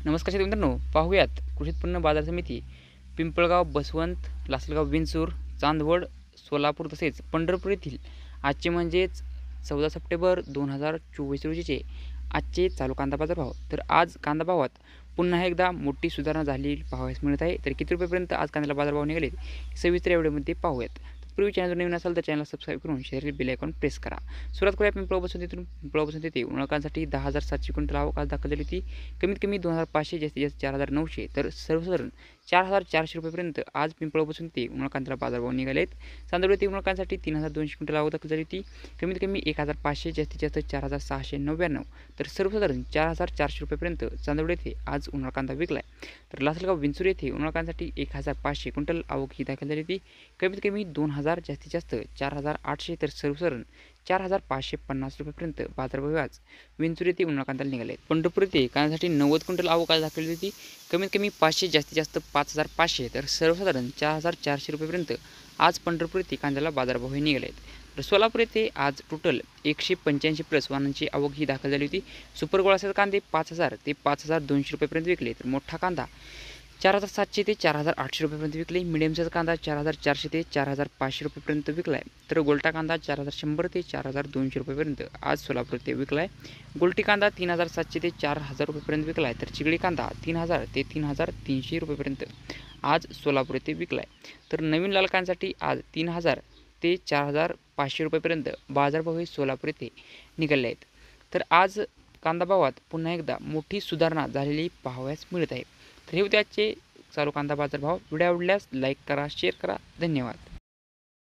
नमस्कार शेतकरी मित्रांनो, पाहूयात कृषी उत्पन्न बाजार समिती पिंपळगाव, बसवंत, लासलगाव, विंचूर, चांदवड, सोलापूर तसेच पंढरपूर येथील आजचे म्हणजेच 14 सप्टेंबर 2024 रोजीचे आजचे चालू कांदा बाजार भाव। तर आज कांदा भावात पुन्हा एकदा मोठी सुधारणा झाली पाहावयास मिळत आहे। तर किती रुपयापर्यंत आज कांद्याला बाजारभाव निघाले सविस्तर या व्हिडिओमध्ये पाहूयात। पूर्वी चॅनल नवीन असाल तर चॅनल सबस्क्राइब करून शेअर बेल आयकॉन प्रेस करा। सुरुवात करूया पिंपळगाव बसवंत येथे उन्हाळकांसाठी 10,700 क्विंटल आवक आज दाखल झाली होती। कमीत कमी 2,500, जास्तीत जास्त 4,900 तर सर्वसाधारण 4,400 रुपयेपर्यंत आज पिंपळगाव बसवंत येथे उन्हाळकांद्याला बाजारभाव निघाले आहेत। चांदवड येथे उन्हाळकांसाठी 3,200 क्विंटल आवक दाखल झाली होती। कमीत कमी 1,500, जास्तीत जास्त 4,699 तर सर्वसाधारण 4,400 रुपयेपर्यंत चांदवड येथे आज उन्हाळकांदा विकला आहे। तर लासलगाव, विंचूर येथे उन्हाळकांसाठी 1,500 क्विंटल आवक ही दाखल झाली होती। कमीत कमी 2,000, जास्तीत जास्त 4,800 तर सर्वसाधारण 4,550 रुपयेपर्यंत बाजारभाव आज विंचूर येथे उन्हाळकांद्याला निघाले आहेत। पंढरपूर येथे कांद्यासाठी 90 क्विंटल आवक आज दाखल होती। कमीत कमी 500, जास्तीत जास्त 5,500 तर सर्वसाधारण 4,400 रुपयेपर्यंत आज पंढरपूर येथे कांद्याला बाजारभाव हे निघाले आहेत। तर सोलापूर येथे आज टोटल 185 प्लस वाहनांची आवक ही दाखल झाली होती। सुपर गोळा असेल कांदे 5,000 ते 5,200 रुपयेपर्यंत विकले। तर मोठा कांदा 4,700 ते 4,800 रुपयेपर्यंत विकले। मिडियम साईज कांदा 4,400 ते 4,500 रुपयेपर्यंत विकला आहे। तर गोल्टा कांदा 4,100 ते 4,200 रुपयेपर्यंत आज सोलापूर येथे विकला आहे। गोल्टी कांदा 3,700 ते 4,000 रुपयेपर्यंत विकला आहे। तर चिगडी कांदा 3,000 ते 3,300 रुपयेपर्यंत आज सोलापूर येथे विकला आहे। तर नवीन लाल कांद्यासाठी आज 3,000 ते 4,500 रुपयेपर्यंत बाजारभाव हे सोलापूर येथे निघाले आहेत। तर आज कांदा भावात पुन्हा एकदा मोठी सुधारणा झालेली पाहावयास मिळत आहे। तर हे होते आजचे चालू कांदा बाजार भाव। व्हिडिओ आवडल्यास लाईक करा, शेअर करा। धन्यवाद।